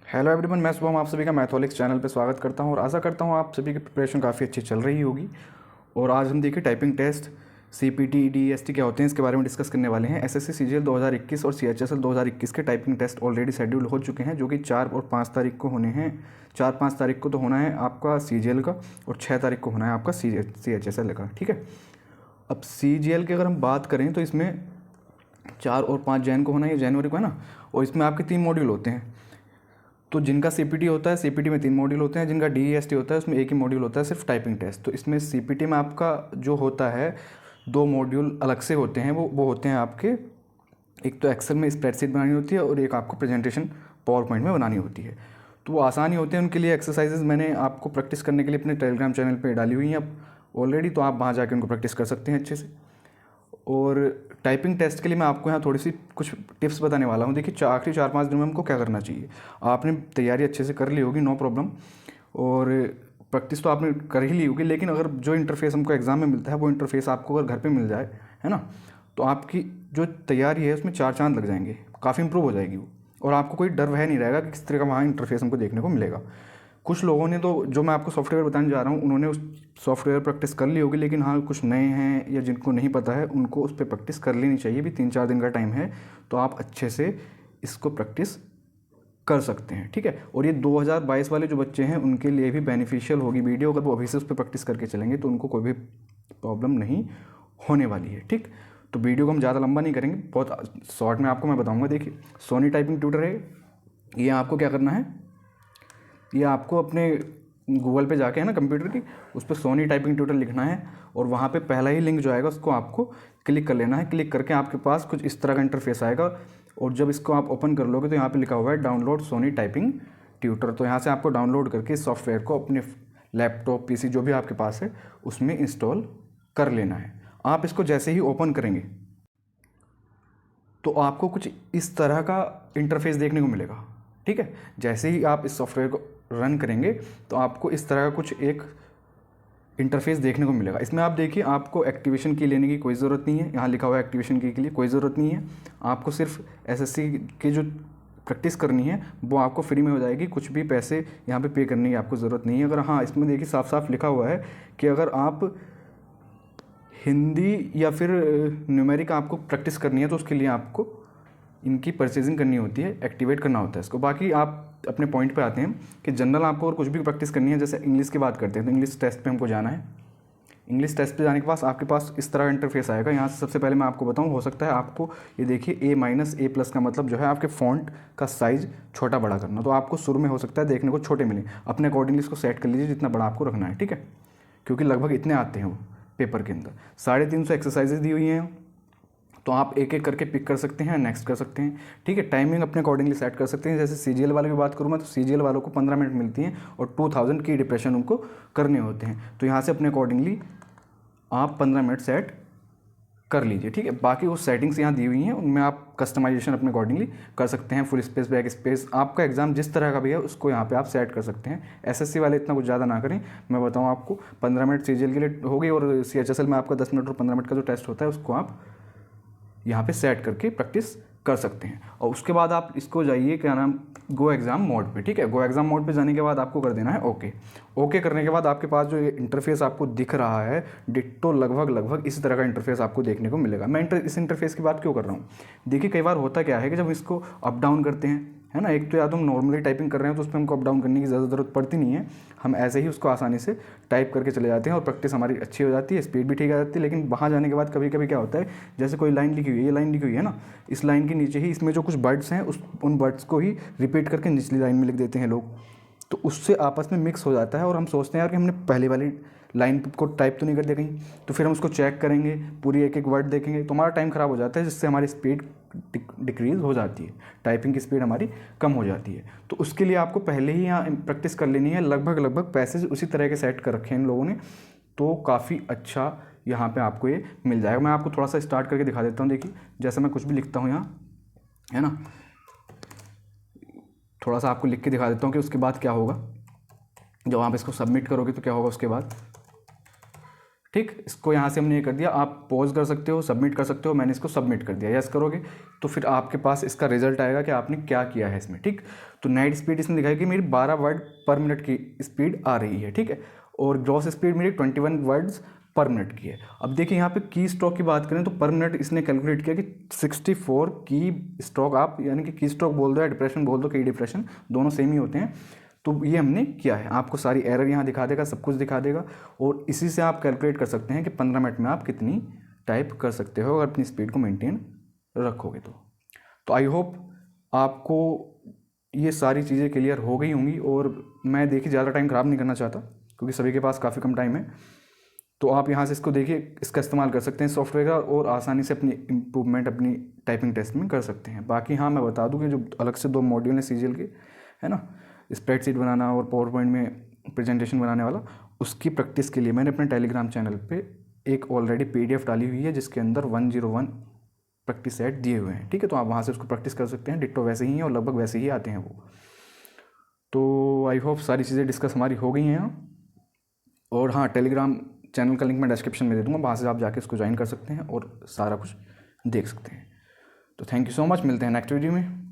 Hello everyone, मैं शुभम आप सभी का मैथोलिक्स चैनल पे स्वागत करता हूं और आशा करता हूं आप सभी की प्रिपरेशन काफ़ी अच्छी चल रही होगी। और आज हम देखिए टाइपिंग टेस्ट, सीपीटी, डीएसटी क्या होते हैं इसके बारे में डिस्कस करने वाले हैं। एसएससी सीजीएल 2021 और सीएचएसएल 2021 के टाइपिंग टेस्ट ऑलरेडी शेड्यूल हो चुके हैं, जो कि 4 और 5 तारीख को होने हैं। 4-5 तारीख को तो होना है आपका सीजीएल का और 6 तारीख को होना है आपका सीएचएसएल का। ठीक है, अब सीजीएल की अगर हम बात करें तो इसमें 4 और 5 जैन को होना है, ये जनवरी को है ना। और इसमें आपके 3 मॉड्यूल होते हैं। तो जिनका सीपीटी होता है, सीपीटी में 3 मॉड्यूल होते हैं। जिनका डीएसटी होता है उसमें एक ही मॉड्यूल होता है, सिर्फ टाइपिंग टेस्ट। तो इसमें सीपीटी में आपका जो होता है 2 मॉड्यूल अलग से होते हैं। वो होते हैं आपके, एक तो एक्सेल में स्प्रेडशीट बनानी होती है और एक आपको प्रेजेंटेशन पावर पॉइंट में बनानी होती है। तो वो आसान ही होते हैं। उनके लिए एक्सरसाइजेज मैंने आपको प्रैक्टिस करने के लिए अपने टेलीग्राम चैनल पर डाली हुई हैं अब ऑलरेडी, तो आप वहाँ जाकर उनको प्रैक्टिस कर सकते हैं अच्छे से। और टाइपिंग टेस्ट के लिए मैं आपको यहाँ थोड़ी सी कुछ टिप्स बताने वाला हूँ। देखिए आखिरी 4-5 दिन में हमको क्या करना चाहिए। आपने तैयारी अच्छे से कर ली होगी, नो प्रॉब्लम, और प्रैक्टिस तो आपने कर ही ली होगी। लेकिन अगर जो इंटरफेस हमको एग्ज़ाम में मिलता है वो इंटरफेस आपको अगर घर पे मिल जाए, है ना, तो आपकी जो तैयारी है उसमें 4 चांद लग जाएंगे, काफ़ी इंप्रूव हो जाएगी वो। और आपको कोई डर वह नहीं रहेगा कि किस तरह का वहाँ इंटरफेस हमको देखने को मिलेगा। कुछ लोगों ने तो, जो मैं आपको सॉफ्टवेयर बताने जा रहा हूँ, उन्होंने उस सॉफ्टवेयर प्रैक्टिस कर ली होगी। लेकिन हाँ, कुछ नए हैं या जिनको नहीं पता है उनको उस पर प्रैक्टिस कर लेनी चाहिए। भी 3-4 दिन का टाइम है तो आप अच्छे से इसको प्रैक्टिस कर सकते हैं। ठीक है, और ये 2022 वाले जो बच्चे हैं उनके लिए भी बेनिफिशियल होगी वीडियो। अगर वो अभी से उस पर प्रैक्टिस करके चलेंगे तो उनको कोई भी प्रॉब्लम नहीं होने वाली है। ठीक, तो वीडियो को हम ज़्यादा लंबा नहीं करेंगे, बहुत शॉर्ट में आपको मैं बताऊँगा। देखिए सोनी टाइपिंग ट्यूटर है, ये आपको क्या करना है, ये आपको अपने गूगल पे जाके, है ना, कंप्यूटर की उस पर सोनी टाइपिंग ट्यूटर लिखना है और वहाँ पे पहला ही लिंक जो आएगा उसको आपको क्लिक कर लेना है। क्लिक करके आपके पास कुछ इस तरह का इंटरफेस आएगा और जब इसको आप ओपन कर लोगे तो यहाँ पे लिखा हुआ है डाउनलोड सोनी टाइपिंग ट्यूटर। तो यहाँ से आपको डाउनलोड करके इस सॉफ्टवेयर को अपने लैपटॉप, पीसी जो भी आपके पास है उसमें इंस्टॉल कर लेना है। आप इसको जैसे ही ओपन करेंगे तो आपको कुछ इस तरह का इंटरफेस देखने को मिलेगा। ठीक है, जैसे ही आप इस सॉफ्टवेयर को रन करेंगे तो आपको इस तरह का कुछ एक इंटरफेस देखने को मिलेगा। इसमें आप देखिए, आपको एक्टिवेशन की लेने की कोई ज़रूरत नहीं है। यहाँ लिखा हुआ है एक्टिवेशन की के लिए कोई ज़रूरत नहीं है। आपको सिर्फ एसएससी की जो प्रैक्टिस करनी है वो आपको फ्री में हो जाएगी, कुछ भी पैसे यहाँ पे करने की आपको ज़रूरत नहीं है। अगर हाँ, इसमें देखिए साफ साफ लिखा हुआ है कि अगर आप हिंदी या फिर न्यूमेरिक आपको प्रैक्टिस करनी है तो उसके लिए आपको इनकी परचेजिंग करनी होती है, एक्टिवेट करना होता है इसको। बाकी आप अपने पॉइंट पे आते हैं कि जनरल आपको और कुछ भी प्रैक्टिस करनी है, जैसे इंग्लिश की बात करते हैं तो इंग्लिश टेस्ट पे हमको जाना है। इंग्लिश टेस्ट पे जाने के बाद आपके पास इस तरह का इंटरफेस आएगा। यहाँ से सबसे पहले मैं आपको बताऊँ, हो सकता है आपको ये देखिए A-A+ का मतलब जो है आपके फ़ॉन्ट का साइज़ छोटा बड़ा करना। तो आपको शुरू में हो सकता है देखने को छोटे मिले, अपने अकॉर्डिंगली इसको सेट कर लीजिए जितना बड़ा आपको रखना है। ठीक है, क्योंकि लगभग इतने आते हैं वो पेपर के अंदर। 350 एक्सरसाइजेज दी हुई हैं, तो आप एक एक करके पिक कर सकते हैं, नेक्स्ट कर सकते हैं। ठीक है, टाइमिंग अपने अकॉर्डिंगली सेट कर सकते हैं। जैसे सीजीएल वाले की बात करूँ मैं, तो सीजीएल वालों को 15 मिनट मिलती हैं और 2000 की डिप्रेशन उनको करने होते हैं। तो यहाँ से अपने अकॉर्डिंगली आप 15 मिनट सेट कर लीजिए। ठीक है, बाकी वो सेटिंग्स यहाँ दी हुई हैं, उनमें आप कस्टमाइजेशन अपने अकॉर्डिंगली कर सकते हैं। फुल स्पेस, बैक स्पेस, आपका एग्जाम जिस तरह का भी है उसको यहाँ पे आप सेट कर सकते हैं। एसएससी वाले इतना कुछ ज़्यादा ना करें, मैं बताऊँ आपको 15 मिनट सीजीएल के लिए हो गई, और सीएचएसएल में आपका 10 मिनट और 15 मिनट का जो टेस्ट होता है उसको आप यहाँ पे सेट करके प्रैक्टिस कर सकते हैं। और उसके बाद आप इसको जाइए, क्या नाम, गो एग्ज़ाम मोड पे। ठीक है, गो एग्ज़ाम मोड पे जाने के बाद आपको कर देना है ओके। ओके करने के बाद आपके पास जो ये इंटरफेस आपको दिख रहा है डिट्टो लगभग इसी तरह का इंटरफेस आपको देखने को मिलेगा। मैं इस इंटरफेस की बात क्यों कर रहा हूँ, देखिए कई बार होता क्या है कि जब इसको अप डाउन करते हैं, है ना, एक तो या तो हम नॉर्मली टाइपिंग कर रहे हैं तो उस पर हमको अप डाउन करने की ज़्यादा ज़रूरत पड़ती नहीं है। हम ऐसे ही उसको आसानी से टाइप करके चले जाते हैं और प्रैक्टिस हमारी अच्छी हो जाती है, स्पीड भी ठीक आ जाती है। लेकिन वहाँ जाने के बाद कभी कभी क्या होता है, जैसे कोई लाइन लिखी हुई है, ये लाइन लिखी हुई है ना, इस लाइन के नीचे ही इसमें जो कुछ वर्ड्स हैं उन वर्ड्स को ही रिपीट करके निचली लाइन में लिख देते हैं लोग। तो उससे आपस में मिक्स हो जाता है और हम सोचते हैं यार कि हमने पहले वाली लाइन को टाइप तो नहीं कर दिया कहीं। तो फिर हम उसको चेक करेंगे, पूरी एक एक वर्ड देखेंगे, तो हमारा टाइम ख़राब हो जाता है, जिससे हमारी स्पीड डिक्रीज़ हो जाती है, टाइपिंग की स्पीड हमारी कम हो जाती है। तो उसके लिए आपको पहले ही यहाँ प्रैक्टिस कर लेनी है। लगभग पैसेज उसी तरह के सेट कर रखे हैं इन लोगों ने, तो काफ़ी अच्छा यहाँ पे आपको ये मिल जाएगा। मैं आपको थोड़ा सा स्टार्ट करके दिखा देता हूँ। देखिए जैसे मैं कुछ भी लिखता हूँ यहाँ, है ना, थोड़ा सा आपको लिख के दिखा देता हूँ कि उसके बाद क्या होगा। जब आप इसको सबमिट करोगे तो क्या होगा उसके बाद। ठीक, इसको यहाँ से हमने ये कर दिया, आप पॉज कर सकते हो, सबमिट कर सकते हो, मैंने इसको सबमिट कर दिया। यस करोगे तो फिर आपके पास इसका रिजल्ट आएगा कि आपने क्या किया है इसमें। ठीक, तो नेट स्पीड इसने दिखाई कि मेरी 12 वर्ड पर मिनट की स्पीड आ रही है। ठीक है, और ग्रॉस स्पीड मेरी 21 वर्ड्स पर मिनट की है। अब देखिए यहाँ पे की स्ट्रोक की बात करें तो पर मिनट इसने कैलकुलेट किया कि 64 की स्ट्रोक, आप यानी कि की स्ट्रोक बोल दो या डिप्रेशन बोल दो, की डिप्रेशन दोनों सेम ही होते हैं। तो ये हमने किया है, आपको सारी एरर यहाँ दिखा देगा, सब कुछ दिखा देगा, और इसी से आप कैलकुलेट कर सकते हैं कि 15 मिनट में आप कितनी टाइप कर सकते हो अगर अपनी स्पीड को मेंटेन रखोगे तो आई होप आपको ये सारी चीज़ें क्लियर हो गई होंगी। और मैं देखिए ज़्यादा टाइम ख़राब नहीं करना चाहता क्योंकि सभी के पास काफ़ी कम टाइम है, तो आप यहाँ से इसको देखिए, इसका इस्तेमाल कर सकते हैं सॉफ्टवेयर का, और आसानी से अपनी इम्प्रूवमेंट अपनी टाइपिंग टेस्ट में कर सकते हैं। बाकी हाँ, मैं बता दूँ कि जो अलग से 2 मॉड्यूल हैं सीजीएल के, है ना, स्प्रेडशीट बनाना और पावर पॉइंट में प्रेजेंटेशन बनाने वाला, उसकी प्रैक्टिस के लिए मैंने अपने टेलीग्राम चैनल पे एक ऑलरेडी पीडीएफ डाली हुई है जिसके अंदर 101 प्रैक्टिस सेट दिए हुए हैं। ठीक है, तो आप वहाँ से उसको प्रैक्टिस कर सकते हैं, डिट्टो वैसे ही हैं और लगभग वैसे ही आते हैं वो। तो आई होप सारी चीज़ें डिस्कस हमारी हो गई हैं। और हाँ, टेलीग्राम चैनल का लिंक मैं डिस्क्रिप्शन में दे दूँगा, वहाँ से आप जाके उसको ज्वाइन कर सकते हैं और सारा कुछ देख सकते हैं। तो थैंक यू सो मच, मिलते हैं नेक्स्ट वीडियो में।